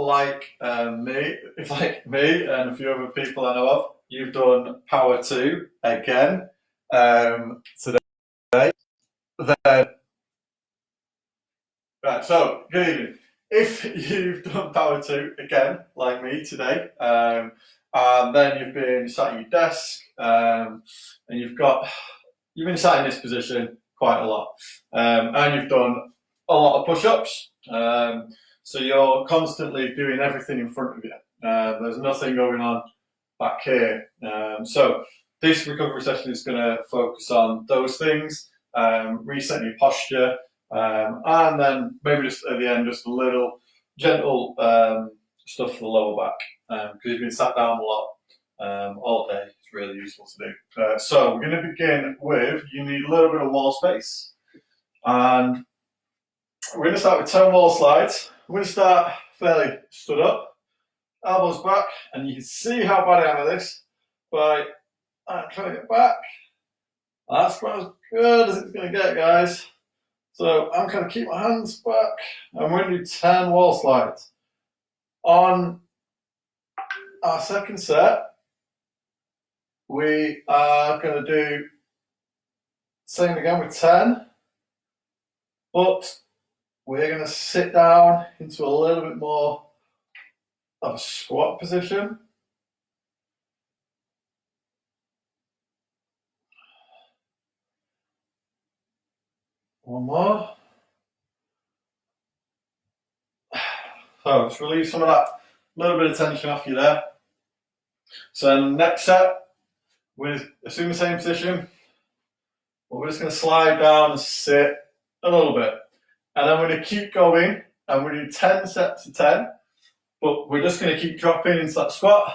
like me and a few other people I know of, you've done power 2 again today. Then, right, so good evening. If you've done power 2 again, like me today, and then you've been sat at your desk, and you've been sat in this position quite a lot, and you've done a lot of push-ups. So you're constantly doing everything in front of you. There's nothing going on back here. So this recovery session is going to focus on those things, resetting your posture, and then maybe just at the end, just a little gentle stuff for the lower back, because you've been sat down a lot all day. It's really useful to do. So we're going to begin with, you need a little bit of wall space, and we're going to start with 10 wall slides. I'm going to start fairly stood up, elbows back, and you can see how bad I am at this by trying to get back. That's about as good as it's going to get, guys. So I'm going to keep my hands back, and we're going to do 10 wall slides. On our second set, we are going to do same again with 10, but we're going to sit down into a little bit more of a squat position. One more. So just relieve some of that little bit of tension off you there. So in the next set, we're assume the same position, but we're just going to slide down and sit a little bit. And then we're going to keep going, and we're going to do 10 sets of 10, but we're just going to keep dropping into that squat.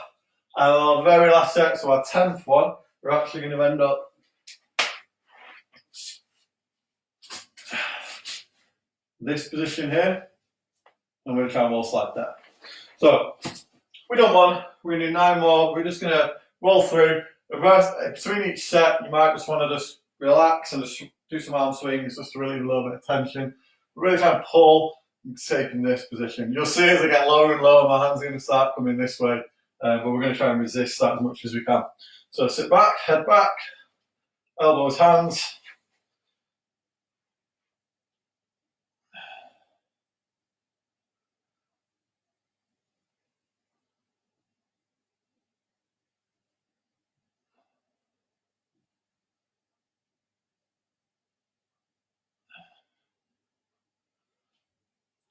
And our very last set, so our 10th one, we're actually going to end up this position here, and we're going to try and wall slide that. So we've done one, we're going to do 9 more. We're just going to roll through. Between each set, you might just want to just relax and just do some arm swings just to relieve a little bit of tension. We're really trying to pull and take in this position. You'll see as I get lower and lower, my hands are going to start coming this way, but we're going to try and resist that as much as we can. So sit back, head back, elbows, hands.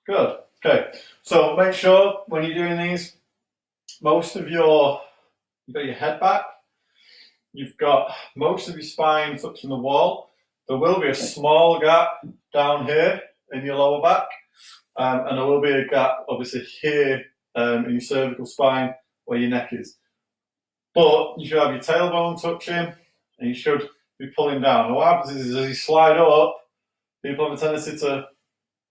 Good. Okay. So make sure when you're doing these, you've got your head back, you've got most of your spine touching the wall. There will be a small gap down here in your lower back, and there will be a gap obviously here in your cervical spine where your neck is. But you should have your tailbone touching, and you should be pulling down. And what happens is as you slide up, people have a tendency to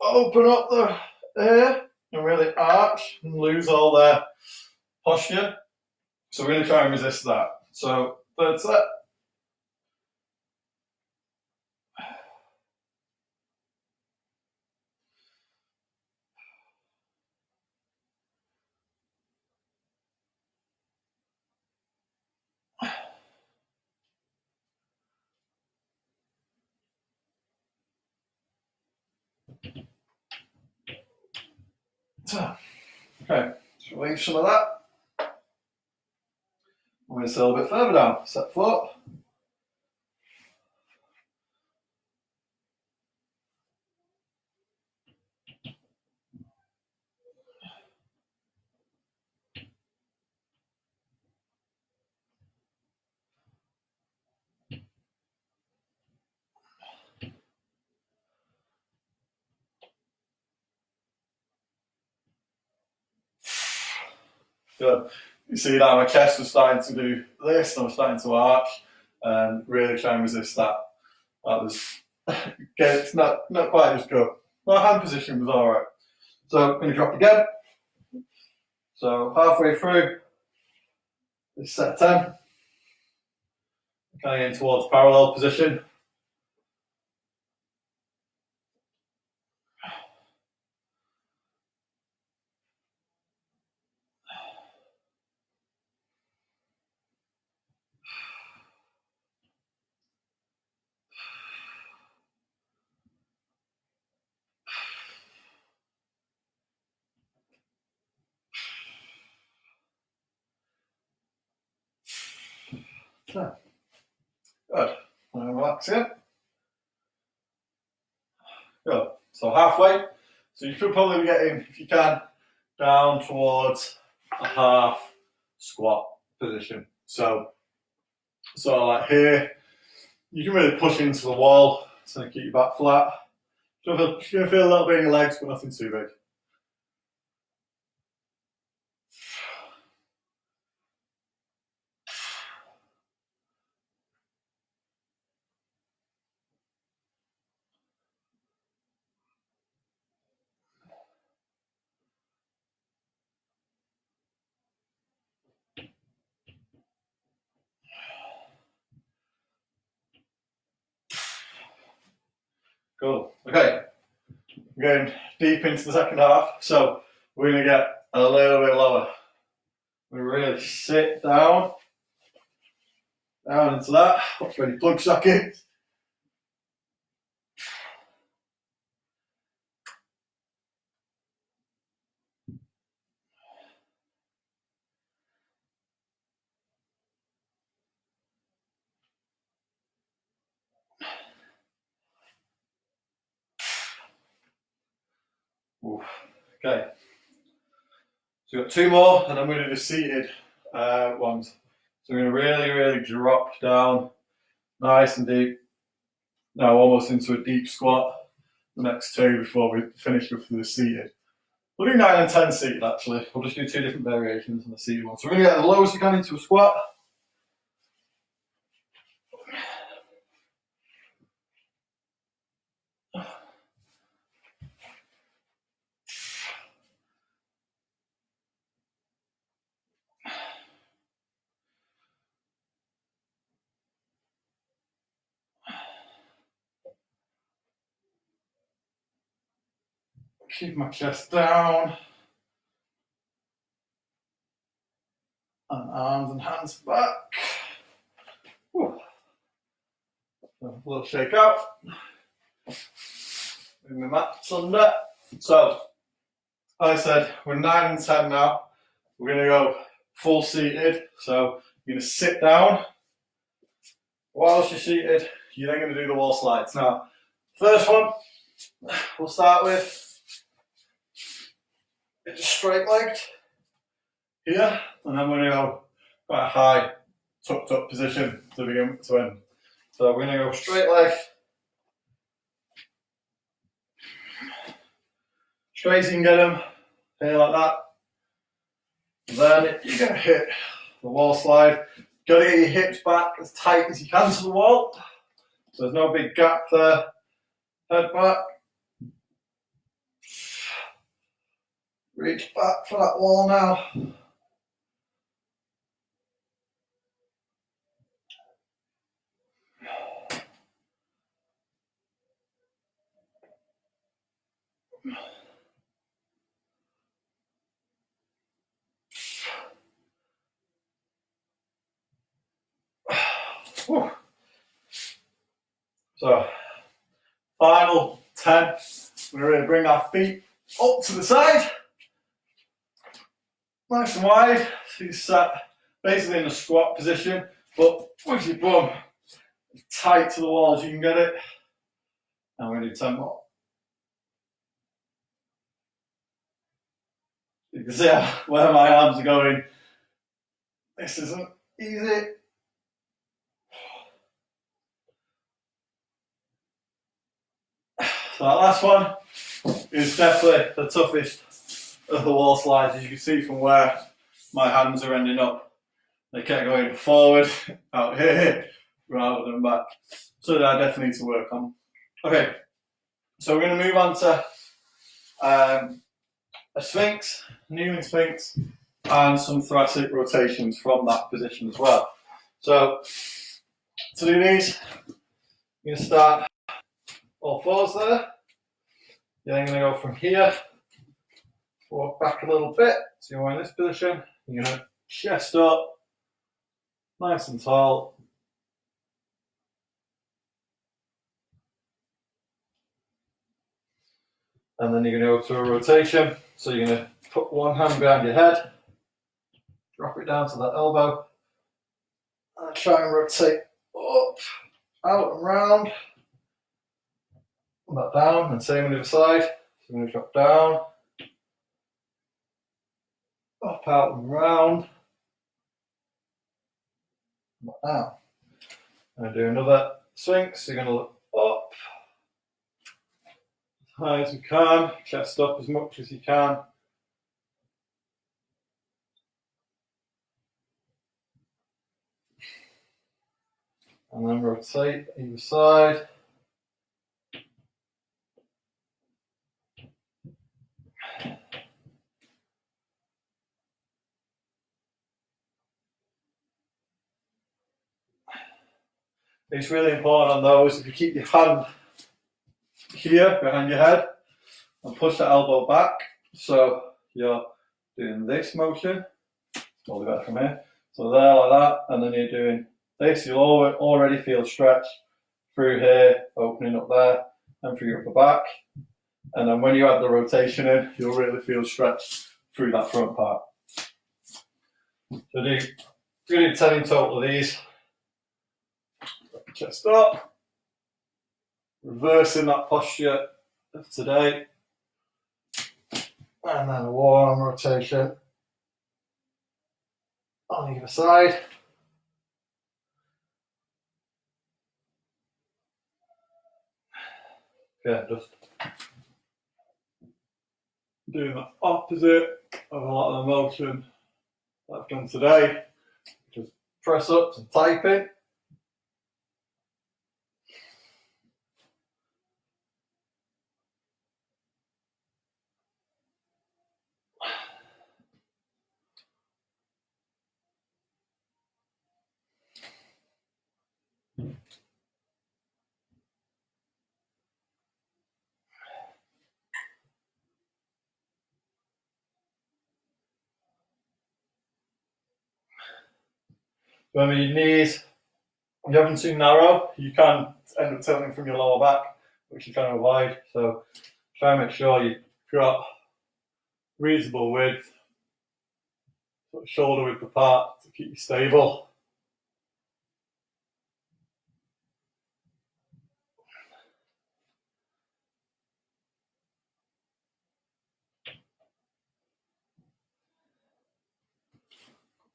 open up the air and really arch and lose all their posture. So we're going to try and resist that. So third set. So, okay, just relieve some of that. I'm going to sit a little bit further down, set foot. Good. You see that my chest was starting to do this, and I was starting to arch, and really try and resist that. That was, again, it's not quite as good. My hand position was alright. So I'm going to drop again. So halfway through this set 10, kind of in towards parallel position. Yeah. Good. And relax in. Good. So halfway. So you should probably be getting, if you can, down towards a half squat position. So like here, you can really push into the wall to keep your back flat. You're going to feel a little bit in your legs, but nothing too big. Cool. Okay. We're going deep into the second half, so we're going to get a little bit lower. We really sit down into that. Watch ready plug socket. Oof. Okay. So we've got two more, and then we're going to do seated ones. So we're going to really, really drop down, nice and deep. Now almost into a deep squat. The next two before we finish with the seated. We'll do 9 and 10 seated actually. We'll just do two different variations on the seated one. So we're going to get as low as we can into a squat. Keep my chest down. And arms and hands back. Whew. A little shake out. Bring my mats under. So, like I said, we're 9 and 10 now. We're going to go full seated. So, you're going to sit down. Whilst you're seated, you're then going to do the wall slides. Now, first one, we'll start with it's straight legged here, and then we're going to go quite a high tucked up position to begin to end. So we're going to go straight leg, straight as you can get them, here like that. And then you're going to hit the wall slide. Got to get your hips back as tight as you can to the wall. So there's no big gap there. Head back. Reach back for that wall now. Whew. So, final 10. We're going to bring our feet up to the side. Nice and wide. So you sat basically in a squat position, but with your bum as tight to the wall as you can get it. And we're going to do 10 more. You can see where my arms are going. This isn't easy. So that last one is definitely the toughest of the wall slides, as you can see from where my hands are ending up. They kept going forward out here rather than back. So that I definitely need to work on. Okay, so we're going to move on to a Sphinx, kneeling Sphinx, and some thoracic rotations from that position as well. So to do these, you're going to start all fours there. You're then going to go from here, walk back a little bit. So you're in this position. You're going to chest up, nice and tall. And then you're going to go to a rotation. So you're going to put one hand behind your head, drop it down to that elbow, And try and rotate up, out and round. Back down, and same on the other side. So I'm going to drop down, up, out and round. Back down. And do another swing, so you're going to look up, as high as you can, chest up as much as you can. And then rotate either side. It's really important on those, if you keep your hand here behind your head and push the elbow back, so you're doing this motion, probably better from here, so there like that, and then you're doing this, you'll already feel stretch through here, opening up there, and through your upper back, and then when you add the rotation in, you'll really feel stretch through that front part. So do 10 in total of these. Chest up, reversing that posture of today, and then a warm rotation on either side. Okay, just doing the opposite of a lot of the motion that I've done today. Just press ups and typing. Remember your knees, if you have them too narrow, you can end up tilting from your lower back, which you're trying to avoid. So try and make sure you've got reasonable width, sort of shoulder width apart to keep you stable.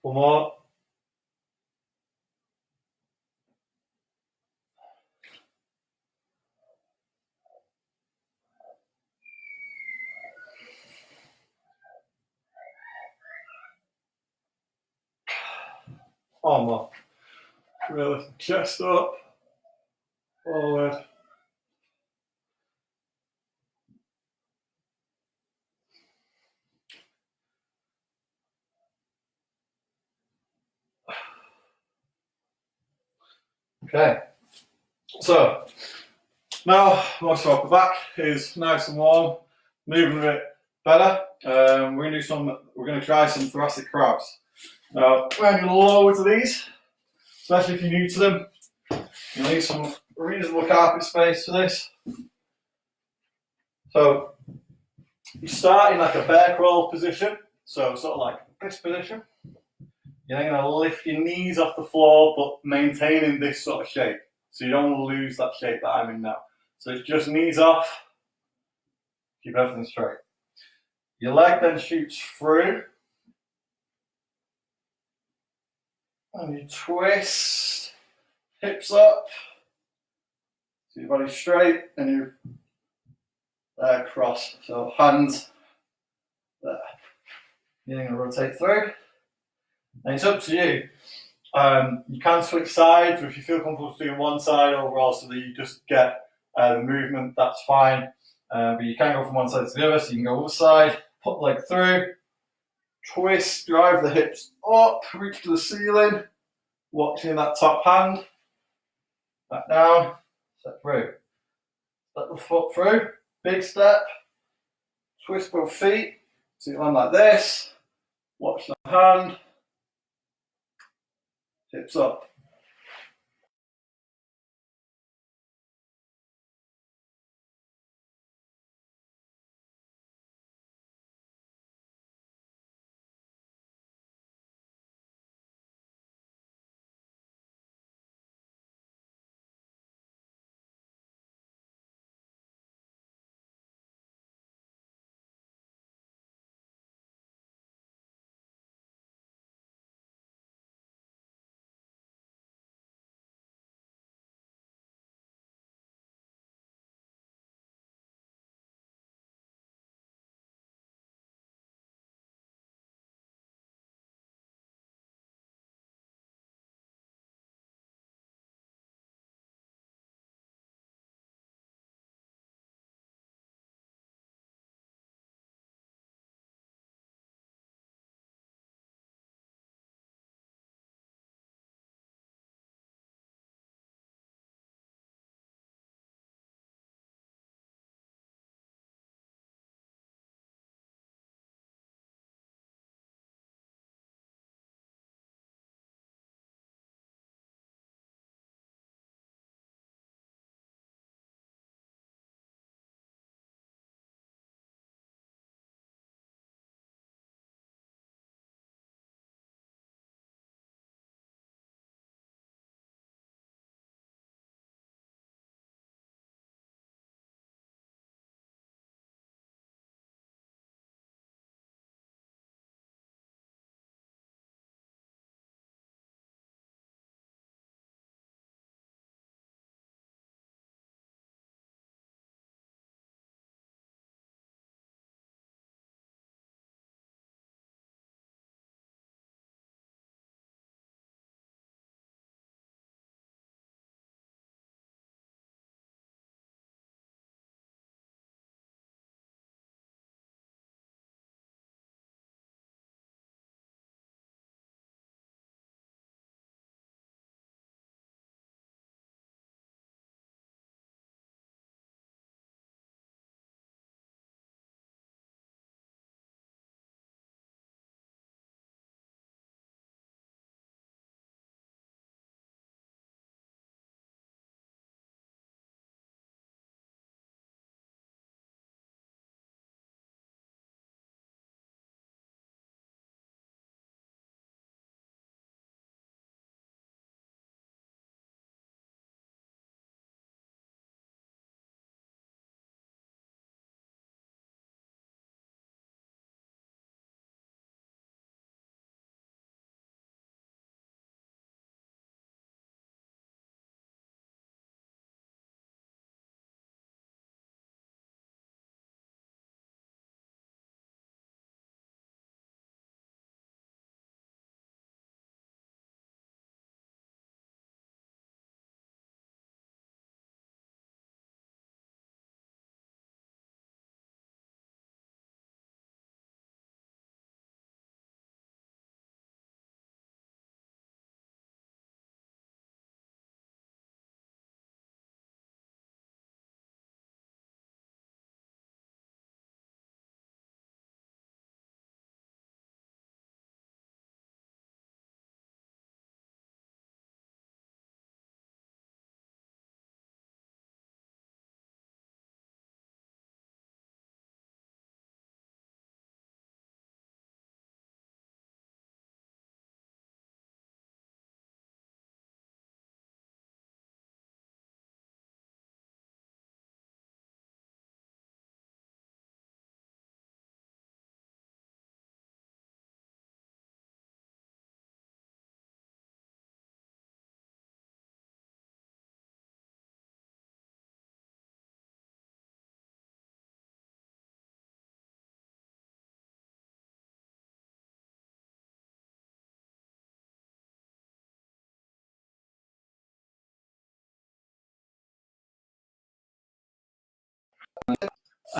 One more. One more. Really lift the chest up, forward. Okay, so now most of our upper back is nice and warm, moving a bit better. We're going to try some thoracic crabs. Now, when you lower to these, especially if you're new to them, you need some reasonable carpet space for this. So you start in like a bear crawl position, so sort of like this position. You're then going to lift your knees off the floor, but maintaining this sort of shape. So you don't want to lose that shape that I'm in now. So it's just knees off, keep everything straight. Your leg then shoots through, and you twist, hips up, so your body's straight, and you cross. So hands there. You're going to rotate through, and it's up to you. You can switch sides, or if you feel comfortable doing one side overall so that you just get the movement, that's fine. But you can go from one side to the other, so you can go other side, put the leg through, twist, drive the hips up, reach to the ceiling, watching that top hand, back down, step through. Step the foot through, big step, twist both feet, so you land like this, watch the hand, hips up.